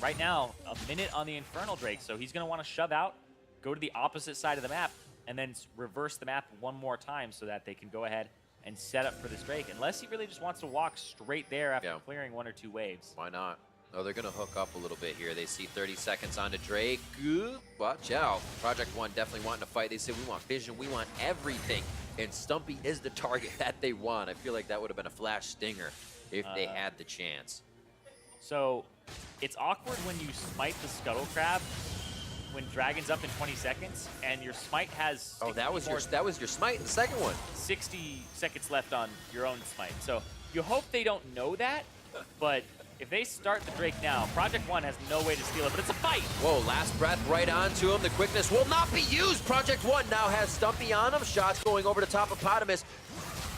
Right now, a minute on the Infernal Drake, so he's going to want to shove out, go to the opposite side of the map, and then reverse the map one more time so that they can go ahead and set up for this Drake. Unless he really just wants to walk straight there after clearing 1 or 2 waves. Why not? Oh, they're going to hook up a little bit here. They see 30 seconds onto Drake. Good. Watch out. Project One definitely wanting to fight. They said, we want vision. We want everything. And Stumpy is the target that they want. I feel like that would have been a flash stinger if they had the chance. So it's awkward when you smite the Scuttle Crab when Dragon's up in 20 seconds, and your smite has... Oh, that was your smite, the second one. 60 seconds left on your own smite. So you hope they don't know that, but... If they start the Drake now, Project One has no way to steal it, but it's a fight. Whoa, last breath right onto him. The quickness will not be used. Project One now has Stumpy on him. Shots going over to Topopotamus.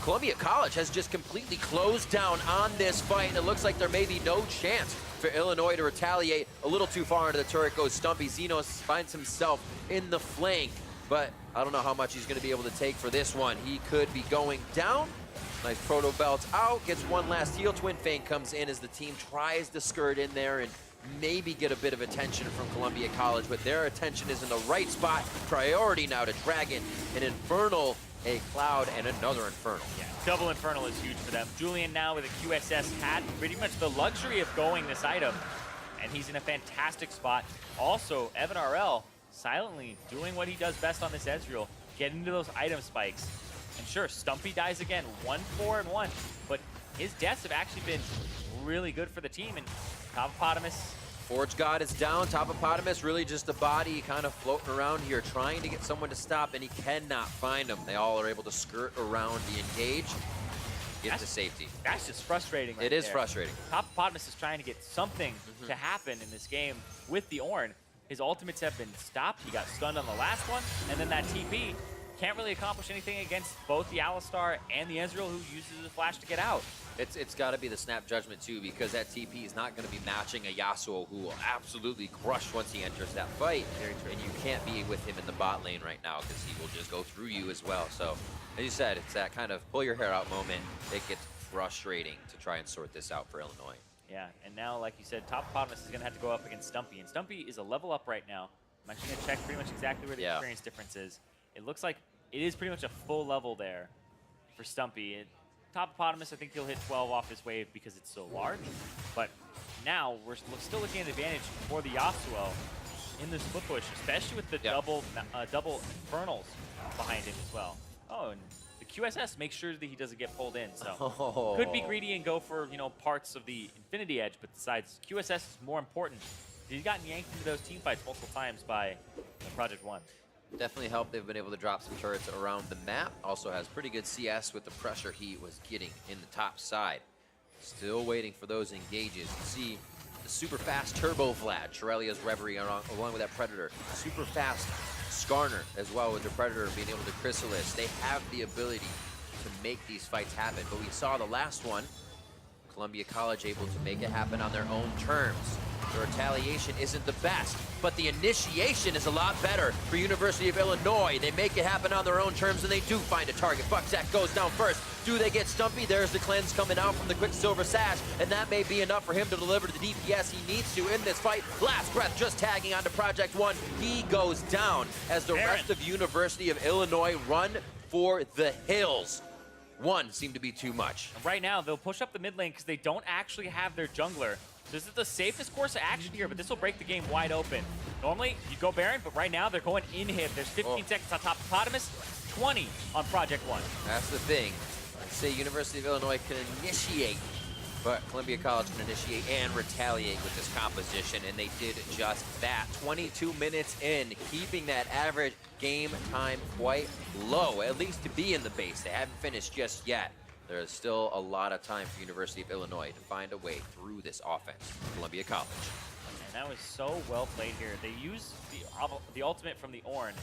Columbia College has just completely closed down on this fight, and it looks like there may be no chance for Illinois to retaliate. A little too far into the turret goes Stumpy. Zeno finds himself in the flank, but I don't know how much he's going to be able to take for this one. He could be going down. Nice proto belt out, gets one last heal. Twin Fang comes in as the team tries to skirt in there and maybe get a bit of attention from Columbia College, but their attention is in the right spot. Priority now to Dragon, an Infernal, a Cloud, and another Infernal. Yeah, double Infernal is huge for them. Julian now with a QSS had pretty much the luxury of going this item, and he's in a fantastic spot. Also, Evan RL silently doing what he does best on this Ezreal, getting into those item spikes. And sure, Stumpy dies again, 1-4-1, but his deaths have actually been really good for the team. And Topopotamus. Forge God is down. Topopotamus really just a body kind of floating around here, trying to get someone to stop, and he cannot find him. They all are able to skirt around the engage, get to safety. That's just frustrating right It is there. frustrating. Topopotamus is trying to get something to happen in this game with the Ornn. His ultimates have been stopped. He got stunned on the last one, and then that TP. Can't really accomplish anything against both the Alistar and the Ezreal, who uses the flash to get out. It's got to be the snap judgment too, because that TP is not going to be matching a Yasuo who will absolutely crush once he enters that fight. And you can't be with him in the bot lane right now because he will just go through you as well. So, as you said, it's that kind of pull your hair out moment. It gets frustrating to try and sort this out for Illinois. Yeah, and now, like you said, Topopotamus is going to have to go up against Stumpy. And Stumpy is a level up right now. I'm actually going to check pretty much exactly where the experience difference is. It looks like it is pretty much a full level there for Stumpy. Topopotamus, I think he'll hit 12 off his wave because it's so large. But now we're still looking at an advantage for the Yasuo in this split push, especially with the double Infernals behind him as well. Oh, and the QSS makes sure that he doesn't get pulled in. So could be greedy and go for, parts of the Infinity Edge, but besides, QSS is more important. He's gotten yanked into those team fights multiple times by Project One. Definitely helped. They've been able to drop some turrets around the map. Also has pretty good CS with the pressure he was getting in the top side. Still waiting for those engages. You see the super fast Turbo Vlad, Shirelia's Reverie along with that Predator. Super fast Skarner as well with the Predator being able to Chrysalis. They have the ability to make these fights happen. But we saw the last one, Columbia College able to make it happen on their own terms. The retaliation isn't the best, but the initiation is a lot better for University of Illinois. They make it happen on their own terms, and they do find a target. Bucksack goes down first. Do they get Stumpy? There's the cleanse coming out from the Quicksilver Sash, and that may be enough for him to deliver the DPS he needs to in this fight. Last breath just tagging onto Project One. He goes down as the rest of University of Illinois run for the hills. One seemed to be too much. Right now, they'll push up the mid lane because they don't actually have their jungler. This is the safest course of action here, but this will break the game wide open. Normally, you go Baron, but right now they're going inhib. There's 15 seconds on top of Potamus, 20 on Project One. That's the thing. I'd say University of Illinois can initiate, but Columbia College can initiate and retaliate with this composition, and they did just that. 22 minutes in, keeping that average game time quite low, at least to be in the base. They haven't finished just yet. There is still a lot of time for University of Illinois to find a way through this offense. Columbia College. And that was so well played here. They used the ultimate from the Ornn.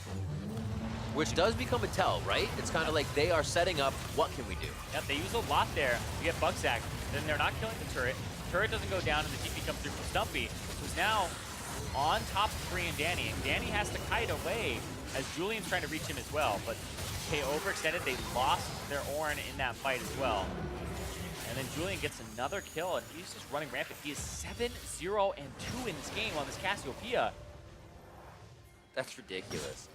Which does become a tell, right? It's kind of like they are setting up, what can we do? Yep, they use a lot there to get Bucksack. Then they're not killing the turret. Turret doesn't go down, and the TP comes through from Stumpy, who's now on top of Free and Danny. And Danny has to kite away as Julian's trying to reach him as well. But they overextended. They lost their Ornn in that fight as well. And then Julian gets another kill, and he's just running rampant. He is 7-0-2 in this game on this Cassiopeia. That's ridiculous.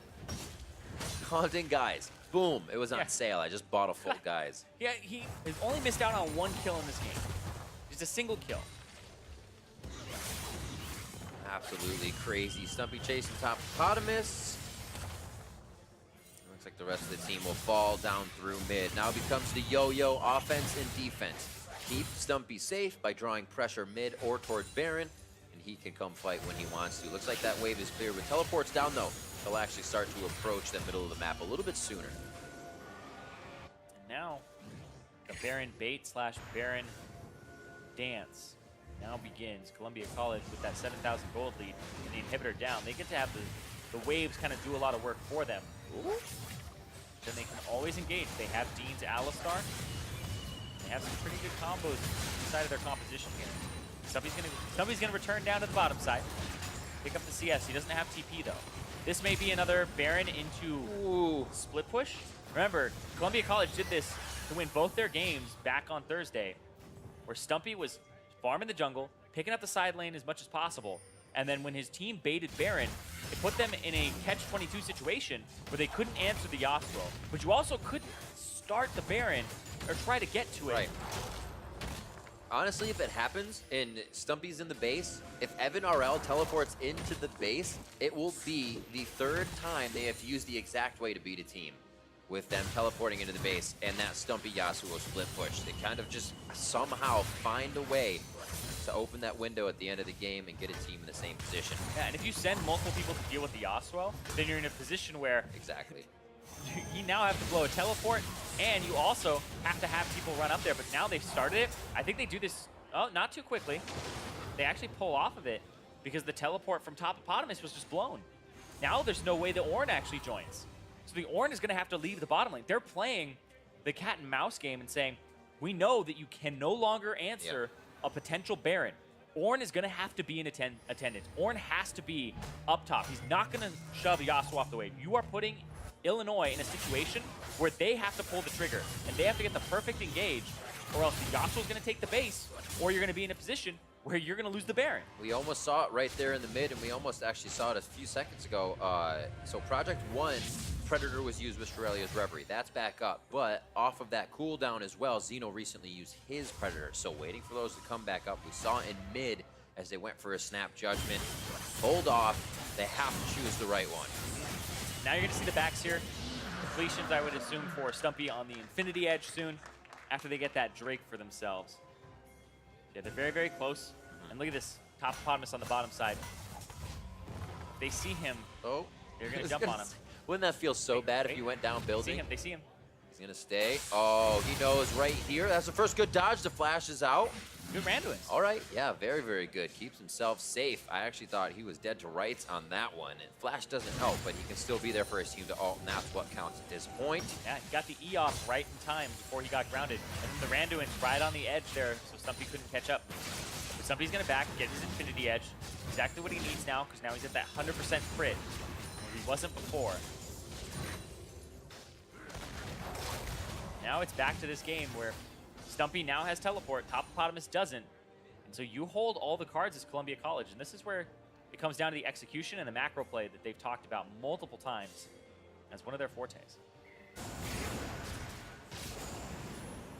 Haunting guys. Boom. It was on sale. I just bought a full guys. Yeah, he has only missed out on one kill in this game. Just a single kill. Absolutely crazy. Stumpy chasing top Potamus. Looks like the rest of the team will fall down through mid. Now it becomes the yo-yo offense and defense. Keep Stumpy safe by drawing pressure mid or towards Baron, and he can come fight when he wants to. Looks like that wave is clear. With teleports down, though, they'll actually start to approach the middle of the map a little bit sooner. And now, the Baron bait slash Baron dance now begins. Columbia College with that 7,000 gold lead and the inhibitor down. They get to have the waves kind of do a lot of work for them. Ooh. Then they can always engage. They have Dean's Alistar. They have some pretty good combos inside of their composition here. Stumpy's gonna return down to the bottom side. Pick up the CS. He doesn't have TP though. This may be another Baron into split push. Remember, Columbia College did this to win both their games back on Thursday, where Stumpy was farming the jungle, picking up the side lane as much as possible, and then when his team baited Baron, it put them in a catch-22 situation where they couldn't answer the Yasuo, but you also couldn't start the Baron or try to get to it. Right. Honestly, if it happens and Stumpy's in the base, if Evan RL teleports into the base, it will be the third time they have to use the exact way to beat a team with them teleporting into the base and that Stumpy Yasuo split push. They kind of just somehow find a way to open that window at the end of the game and get a team in the same position. Yeah, and if you send multiple people to deal with the Yasuo, then you're in a position where Exactly. you now have to blow a teleport, and you also have to have people run up there. But now they've started it. I think they do this, not too quickly. They actually pull off of it because the teleport from top of Potamus was just blown. Now there's no way the Ornn actually joins. So the Ornn is going to have to leave the bottom lane. They're playing the cat and mouse game and saying, we know that you can no longer answer a potential Baron. Ornn is going to have to be in attendance. Ornn has to be up top. He's not going to shove Yasuo off the wave. You are putting Illinois in a situation where they have to pull the trigger, and they have to get the perfect engage, or else the Yasuo is going to take the base, or you're going to be in a position where you're going to lose the Baron. We almost saw it right there in the mid, and we almost actually saw it a few seconds ago. So Project One, Predator was used with Shurelia's Reverie. That's back up, but off of that cooldown as well, Xeno recently used his Predator. So waiting for those to come back up. We saw in mid as they went for a Snap Judgment. Hold off. They have to choose the right one. Now you're going to see the backs here. Completions, I would assume, for Stumpy on the Infinity Edge soon, after they get that Drake for themselves. Yeah, they're very, very close. And look at this, top Potamus on the bottom side. They see him. Oh. They're going to jump on him. Wouldn't that feel so bad if you went down building? They see him. He's going to stay. Oh, he knows right here. That's the first good dodge. The flash is out. Good Randuin. All right. Yeah, very, very good. Keeps himself safe. I actually thought he was dead to rights on that one. And flash doesn't help, but he can still be there for his team to ult, and that's what counts at this point. Yeah, he got the E off right in time before he got grounded. And then the Randuin's right on the edge there, so Stumpy couldn't catch up. But Stumpy's gonna back, get his Infinity Edge. Exactly what he needs now, because now he's at that 100% crit, where he wasn't before. Now it's back to this game where Stumpy now has teleport, Topopotamus doesn't. And so you hold all the cards as Columbia College, and this is where it comes down to the execution and the macro play that they've talked about multiple times as one of their fortes.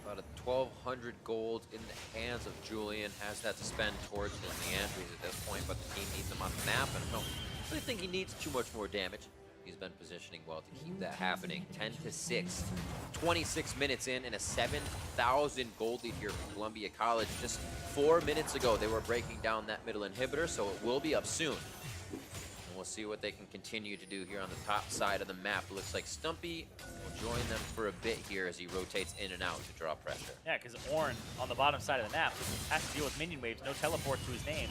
About a 1,200 gold in the hands of Julian. Has that to spend towards his Meandries at this point, but the team needs him on the map, and I don't really think he needs too much more damage. He's been positioning well to keep that happening. 10-6, 26 minutes in, and a 7,000 gold lead here from Columbia College. Just 4 minutes ago, they were breaking down that middle inhibitor, so it will be up soon. And we'll see what they can continue to do here on the top side of the map. It looks like Stumpy will join them for a bit here as he rotates in and out to draw pressure. Yeah, because Ornn on the bottom side of the map has to deal with minion waves, no teleport to his name.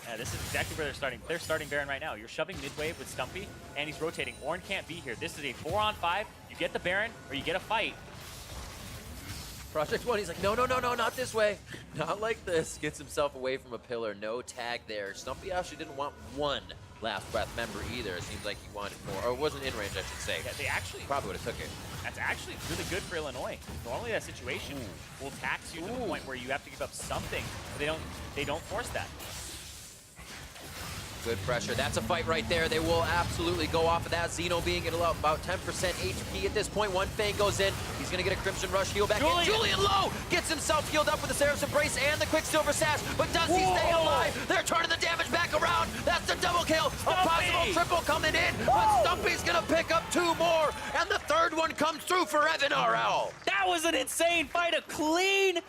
Yeah, this is exactly where they're starting. They're starting Baron right now. You're shoving mid-wave with Stumpy, and he's rotating. Ornn can't be here. This is a 4-on-5. You get the Baron, or you get a fight. Project One, he's like, no, not this way. Not like this. Gets himself away from a pillar. No tag there. Stumpy actually didn't want one Last Breath member either. It seems like he wanted more, or wasn't in range, I should say. Yeah, they actually probably would have took it. That's actually really good for Illinois. Normally that situation will tax you to the point where you have to give up something, but they don't force that. Good pressure. That's a fight right there. They will absolutely go off of that. Xeno being at about 10% HP at this point. One Fang goes in. He's going to get a Crimson Rush heal back in. Julian low! Gets himself healed up with the Seraph's Embrace and the Quicksilver Sash. But does he stay alive? They're turning the damage back around. That's the double kill. A possible triple coming in. But Stumpy's going to pick up 2 more. And the third one comes through for Evan RL. That was an insane fight. A clean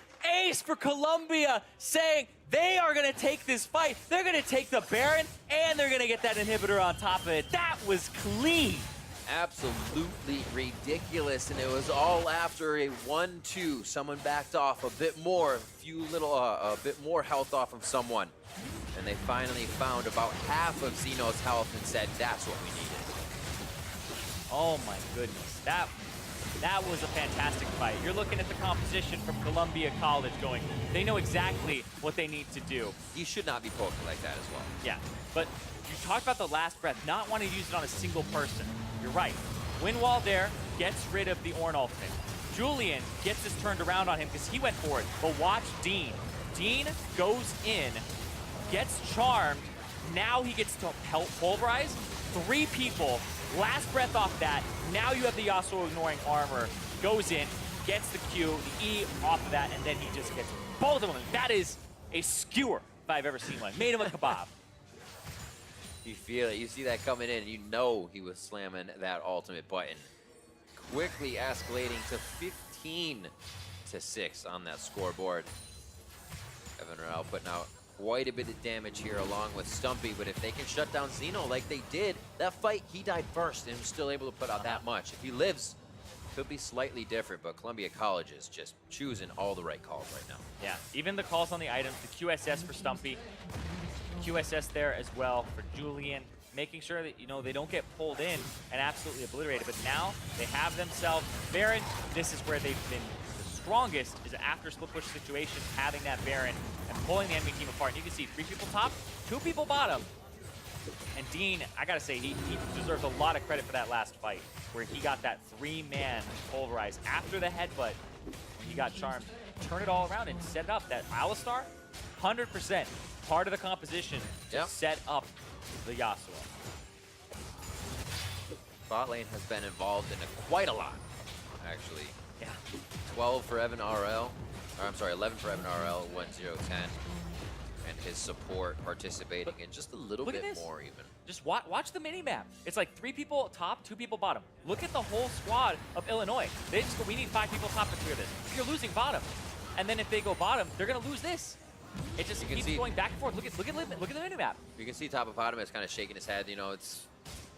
ace for Columbia, saying they are going to take this fight. They're going to take the Baron, and they're going to get that inhibitor on top of it. That was clean. Absolutely ridiculous, and it was all after a 1-2. Someone backed off a bit more, a bit more health off of someone. And they finally found about half of Xeno's health and said, that's what we needed. Oh my goodness, that was a fantastic fight. You're looking at the composition from Columbia College going, they know exactly what they need to do. He should not be poking like that as well. Yeah, but you talked about the Last Breath, not wanting to use it on a single person. You're right. Windwall there gets rid of the Ornn ultimate. Julian gets this turned around on him because he went for it, but watch Dean. Dean goes in, gets charmed, now he gets to help pulverize 3 people. Last Breath off that. Now you have the Yasuo ignoring armor. Goes in, gets the Q, the E off of that, and then he just gets both of them. That is a skewer if I've ever seen one. Made him a kebab. You feel it. You see that coming in, and you know he was slamming that ultimate button. Quickly escalating to 15-6 on that scoreboard. Evan Rao putting out quite a bit of damage here along with Stumpy, but if they can shut down Xeno like they did, that fight, he died first and was still able to put out that much. If he lives, could be slightly different, but Columbia College is just choosing all the right calls right now. Yeah, even the calls on the items, the QSS for Stumpy, QSS there as well for Julian, making sure that, you know, they don't get pulled in and absolutely obliterated, but now they have themselves Baron. This is where they've been strongest, is after split push situations, having that Baron and pulling the enemy team apart. And you can see 3 people top, 2 people bottom. And Dean, I gotta say, he deserves a lot of credit for that last fight, where he got that 3-man pulverize after the headbutt when he got charmed. Turn it all around and set it up. That Alistar, 100% part of the composition to set up the Yasuo. Bot lane has been involved in quite a lot, actually. Yeah. 12 for Evan RL, or I'm sorry, 11 for Evan RL, 1-0-10. And his support participating in just a little bit more even. Just watch the mini-map. It's like 3 people top, 2 people bottom. Look at the whole squad of Illinois. They just go, we need 5 people top to clear this. You're losing bottom. And then if they go bottom, they're gonna lose this. It just keeps going back and forth. Look at the mini-map. You can see Topopotamus kind of shaking his head. You know,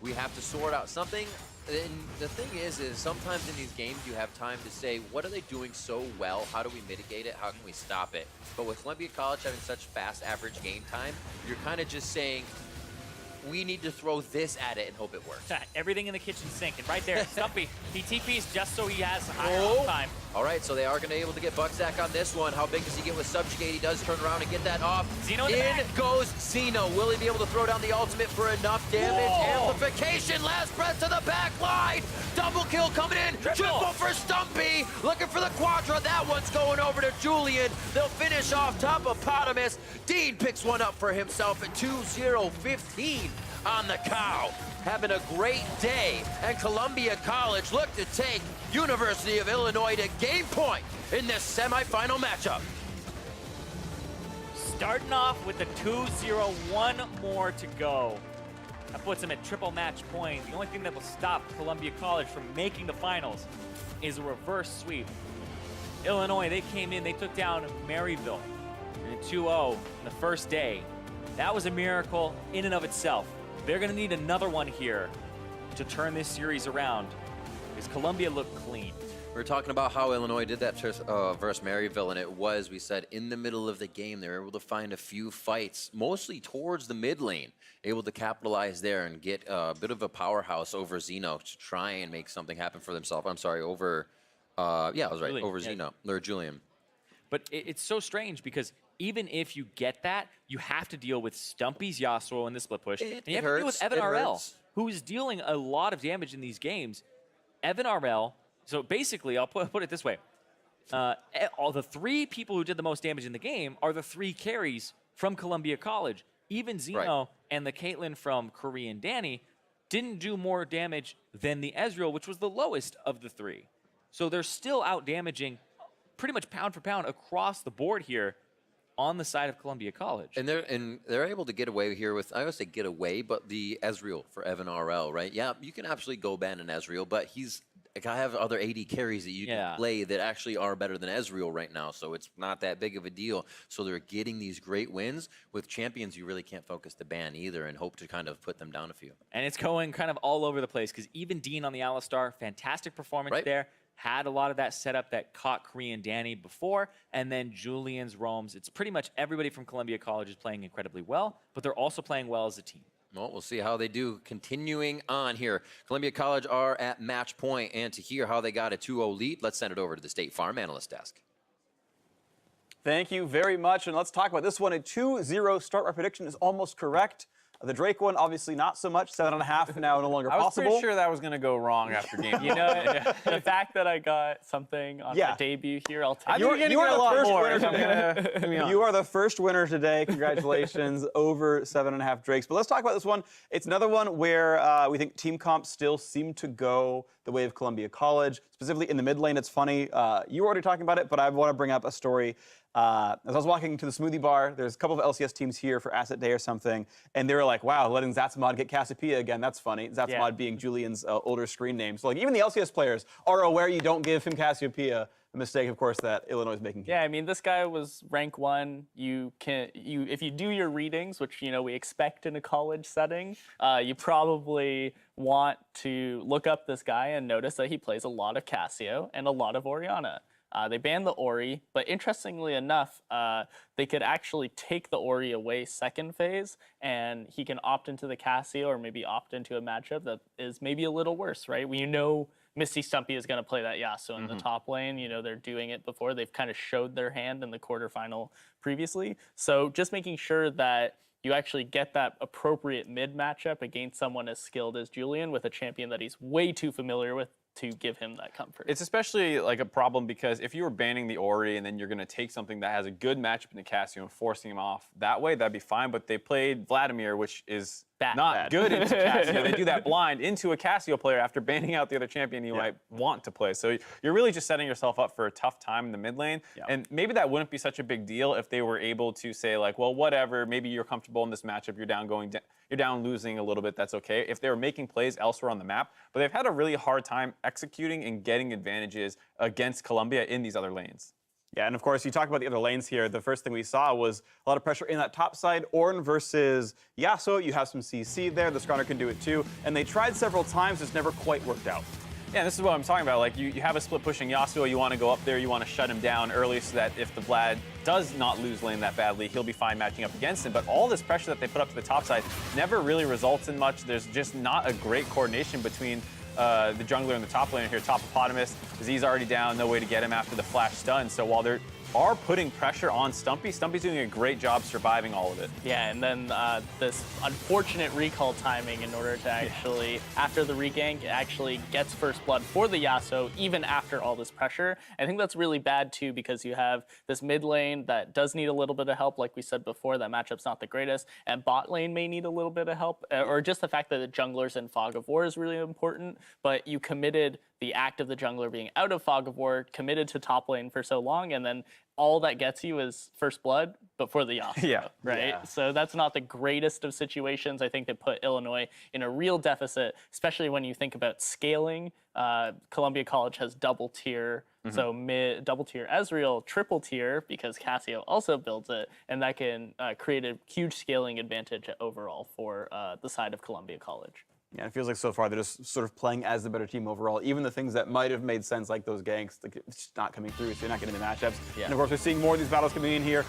we have to sort out something. And the thing is sometimes in these games you have time to say, what are they doing so well? How do we mitigate it? How can we stop it? But with Columbia College having such fast average game time, you're kind of just saying, we need to throw this at it and hope it works. Everything in the kitchen sink. And right there, Stumpy, he TPs just so he has higher time. All right, right, so they are going to be able to get Bucksack on this one. How big does he get with Subjugate? He does turn around and get that off. Xeno in goes Xeno. Will he be able to throw down the ultimate for enough damage? Whoa. Amplification, last breath to the back line. Double kill coming in. Triple for Stumpy. Looking for the Quadra. That one's going over to Julian. They'll finish off Topopotamus. Dean picks one up for himself at 2-0-15 on the cow. Having a great day, and Columbia College look to take University of Illinois to game point in this semifinal matchup. Starting off with the 2-0, one more to go. That puts them at triple match point. The only thing that will stop Columbia College from making the finals is a reverse sweep. Illinois, they came in, they took down Maryville in a 2-0 in the first day. That was a miracle in and of itself. They're going to need another one here to turn this series around, because Columbia looked clean. We were talking about how Illinois did that versus Maryville, and it was, we said, in the middle of the game. They were able to find a few fights, mostly towards the mid lane, able to capitalize there and get a bit of a powerhouse over Xeno to try and make something happen for themselves. I'm sorry, over, yeah, I was right, Julian, over yeah. Xeno, or Julian. But it's so strange because even if you get that, you have to deal with Stumpy's Yasuo in the split push. And you have to deal with Evan RL, who is dealing a lot of damage in these games. Evan RL, so basically, I'll put it this way. All the three people who did the most damage in the game are the three carries from Columbia College. Even Xeno and the Caitlyn from Korean Danny didn't do more damage than the Ezreal, which was the lowest of the three. So they're still out damaging pretty much pound for pound across the board here on the side of Columbia College. And they're able to get away here with, I always say get away, but the Ezreal for Evan RL, right? Yeah, you can absolutely go ban an Ezreal, but he's, like, I have other AD carries that you can play that actually are better than Ezreal right now, so it's not that big of a deal. So they're getting these great wins. With champions, you really can't focus the ban either and hope to kind of put them down a few. And it's going kind of all over the place, because even Dean on the Alistar, fantastic performance there. Had a lot of that setup that caught Korean Danny before, and then Julian's roams. It's pretty much everybody from Columbia College is playing incredibly well, but they're also playing well as a team. Well, we'll see how they do. Continuing on here, Columbia College are at match point, and to hear how they got a 2-0 lead, let's send it over to the State Farm analyst desk. Thank you very much, and let's talk about this one. A 2-0 start. Our prediction is almost correct. The Drake one, obviously not so much. 7.5 now no longer possible. I was pretty sure that was going to go wrong after game one. You know, the fact that I got something on my debut here, I'll take it. You are the first winner. You are the first winner today. Congratulations, over 7.5 Drakes. But let's talk about this one. It's another one where we think team comps still seem to go the way of Columbia College. Specifically in the mid lane, it's funny. You were already talking about it, but I want to bring up a story. As I was walking to the smoothie bar, there's a couple of LCS teams here for Asset Day or something, and they were like, wow, letting Zatsmod get Cassiopeia again, that's funny. Zatsmod being Julian's older screen name. So like even the LCS players are aware you don't give him Cassiopeia. A mistake, of course, that Illinois is making. Yeah, I mean, this guy was rank 1. If you do your readings, which we expect in a college setting, you probably want to look up this guy and notice that he plays a lot of Cassio and a lot of Orianna. They banned the Ori, but interestingly enough, they could actually take the Ori away second phase, and he can opt into the Cassio or maybe opt into a matchup that is maybe a little worse, right? When Misty Stumpy is going to play that Yasuo in the top lane. They're doing it before. They've kind of showed their hand in the quarterfinal previously. So just making sure that you actually get that appropriate mid matchup against someone as skilled as Julian with a champion that he's way too familiar with to give him that comfort. It's especially like a problem because if you were banning the Ori and then you're going to take something that has a good matchup in the Cassio and forcing him off that way, that'd be fine. But they played Vladimir, which is not good into Cassio. They do that blind into a Cassio player after banning out the other champion you might want to play. So you're really just setting yourself up for a tough time in the mid lane. And maybe that wouldn't be such a big deal if they were able to say like, well, whatever, maybe you're comfortable in this matchup, you're down losing a little bit, that's okay. If they were making plays elsewhere on the map, but they've had a really hard time executing and getting advantages against Columbia in these other lanes. Yeah, and of course, you talk about the other lanes here. The first thing we saw was a lot of pressure in that top side. Ornn versus Yasuo. You have some CC there. The Skarner can do it too. And they tried several times. It's never quite worked out. Yeah, this is what I'm talking about. Like, you have a split pushing Yasuo. You want to go up there. You want to shut him down early so that if the Vlad does not lose lane that badly, he'll be fine matching up against him. But all this pressure that they put up to the top side never really results in much. There's just not a great coordination between the jungler in the top lane here, Topopotamus. Z's already down, no way to get him after the flash stun. So while they're putting pressure on Stumpy, Stumpy's doing a great job surviving all of it. Yeah, and then this unfortunate recall timing in order to actually, after the regank, it actually gets first blood for the Yasuo, even after all this pressure. I think that's really bad too, because you have this mid lane that does need a little bit of help, like we said before, that matchup's not the greatest, and bot lane may need a little bit of help, or just the fact that the junglers in Fog of War is really important, but you committed the act of the jungler being out of Fog of War, committed to top lane for so long, and then all that gets you is first blood, but for the Yasuo, Yeah. right? Yeah. So that's not the greatest of situations. I think that put Illinois in a real deficit, especially when you think about scaling. Columbia College has double tier, so double tier Ezreal, triple tier, because Casio also builds it, and that can create a huge scaling advantage overall for the side of Columbia College. Yeah, it feels like so far they're just sort of playing as the better team overall. Even the things that might have made sense, like those ganks, it's just not coming through, so you're not getting the matchups. Yeah. And of course, we're seeing more of these battles coming in here.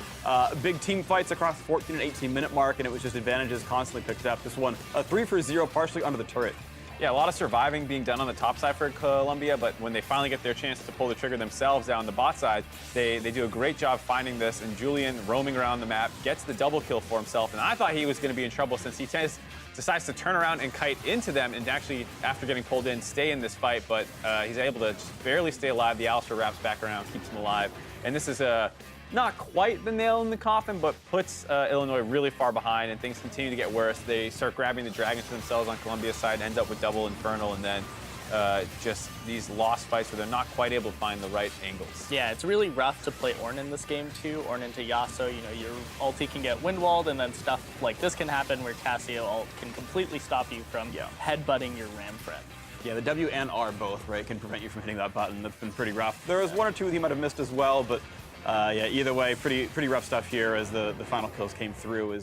Big team fights across the 14 and 18 minute mark, and it was just advantages constantly picked up. This one, a 3-for-0, partially under the turret. Yeah, a lot of surviving being done on the top side for Columbia, but when they finally get their chance to pull the trigger themselves down the bot side, they do a great job finding this, and Julian, roaming around the map, gets the double kill for himself, and I thought he was going to be in trouble since he decides to turn around and kite into them and actually, after getting pulled in, stay in this fight, but he's able to just barely stay alive. The Alistair wraps back around, keeps him alive, and this is not quite the nail in the coffin, but puts Illinois really far behind, and things continue to get worse. They start grabbing the dragons for themselves on Columbia's side, end up with double Infernal, and then just these lost fights where they're not quite able to find the right angles. Yeah, it's really rough to play Ornn in this game too. Ornn into Yasuo, your ulti can get windwalled, and then stuff like this can happen where Casio ult can completely stop you from headbutting your Ram friend. Yeah, the W and R both, right, can prevent you from hitting that button. That's been pretty rough. There was one or two he might have missed as well, but yeah, either way, pretty rough stuff here as the final kills came through.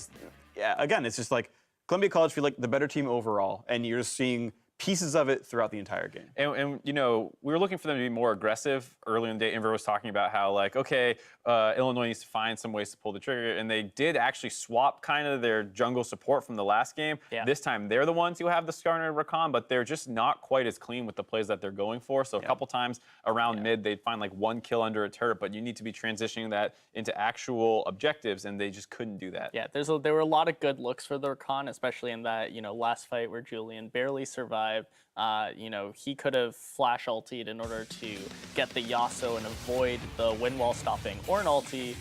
Again, it's just like Columbia College feel like the better team overall, and you're just seeing pieces of it throughout the entire game. And we were looking for them to be more aggressive early in the day. Inver was talking about how, like, okay, Illinois needs to find some ways to pull the trigger, and they did actually swap kind of their jungle support from the last game. Yeah. This time, they're the ones who have the Skarner and Rakan, but they're just not quite as clean with the plays that they're going for. So a couple times around mid, they'd find like one kill under a turret, but you need to be transitioning that into actual objectives, and they just couldn't do that. Yeah, there were a lot of good looks for the Rakan, especially in that last fight where Julian barely survived. He could have flash ultied in order to get the Yasuo and avoid the wind wall stopping Ornn ulti.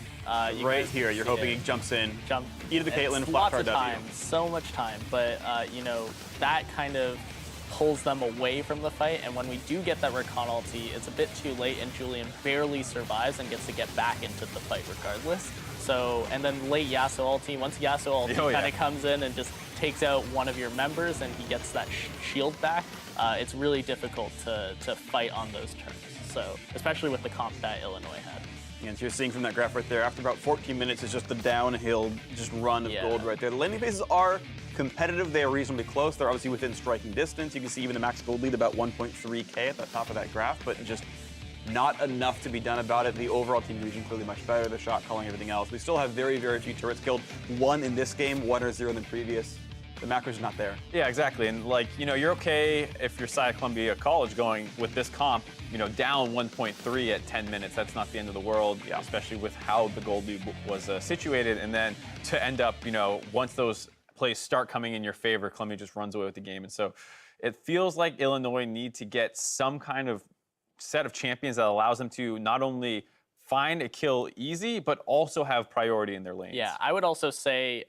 Right here, you're hoping he jumps in, either the Caitlyn, it's flash lots of RW. time, so much time, but that kind of pulls them away from the fight, and when we do get that Rakan ulti, it's a bit too late, and Julian barely survives and gets to get back into the fight regardless. So, and then late Yasuo ulti, once Yasuo ulti kind of comes in and just takes out one of your members and he gets that shield back, it's really difficult to fight on those terms. So, especially with the comp that Illinois had. And so you're seeing from that graph right there, after about 14 minutes, it's just the downhill run of gold right there. The landing phases are competitive. They are reasonably close. They're obviously within striking distance. You can see even the max gold lead about 1.3K at the top of that graph, but just not enough to be done about it. The overall team region clearly much better. The shot calling, everything else. We still have very, very few turrets killed. One in this game, 1 or 0 in the previous. The macro's not there. Yeah, exactly. And you're okay if you're side of Columbia College going with this comp, down 1.3 at 10 minutes. That's not the end of the world, especially with how the gold lead was situated. And then to end up, once those plays start coming in your favor, Columbia just runs away with the game. And so it feels like Illinois need to get some kind of set of champions that allows them to not only find a kill easy, but also have priority in their lanes. Yeah, I would also say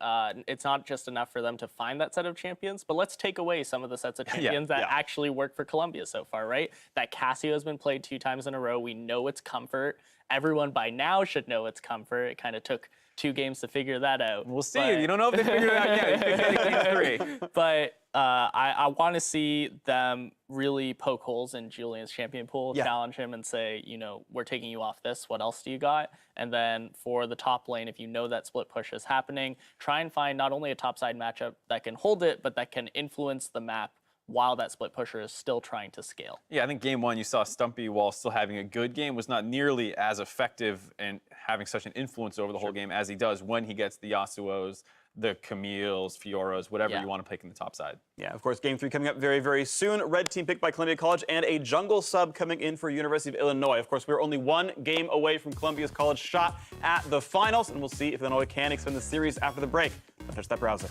it's not just enough for them to find that set of champions, but let's take away some of the sets of champions that actually work for Columbia so far, right? That Casio has been played 2 times in a row. We know it's Comfort. Everyone by now should know it's Comfort. It kind of took 2 games to figure that out. We'll see. You don't know if they figured it out yet. You could get it game 3. But I want to see them really poke holes in Julian's champion pool, challenge him and say, we're taking you off this. What else do you got? And then for the top lane, if you know that split push is happening, try and find not only a topside matchup that can hold it, but that can influence the map while that split pusher is still trying to scale. Yeah, I think game 1 you saw Stumpy, while still having a good game, was not nearly as effective and having such an influence over the whole game as he does when he gets the Yasuos, the Camille's, Fioras, whatever Yeah. you want to pick in the top side. Yeah, of course, Game 3 coming up very, very soon. Red team picked by Columbia College and a jungle sub coming in for University of Illinois. Of course, we're only one game away from Columbia's college shot at the finals, and we'll see if Illinois can extend the series after the break. Don't touch that browser.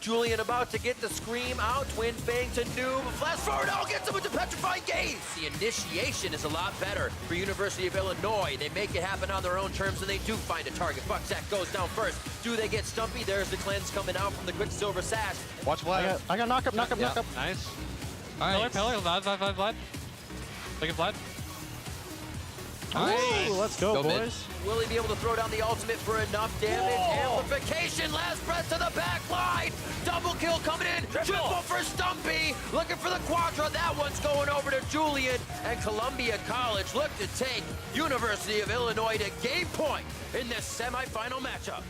Julian about to get the scream out. Twin bang to Noob. Flash forward. Oh, gets him with the petrifying gaze. The initiation is a lot better for University of Illinois. They make it happen on their own terms, and they do find a target. Bucksack goes down first. Do they get Stumpy? There's the cleanse coming out from the Quicksilver Sash. Watch Vlad. I got knock up. Nice. All right. Pillar. Vlad. Look at Vlad. Ooh, let's go, mid. boys. Will he be able to throw down the ultimate for enough damage? Amplification, last breath to the back line. Double kill coming in. Triple for Stumpy. Looking for the Quadra. That one's going over to Julian. And Columbia College look to take University of Illinois to game point in this semifinal matchup.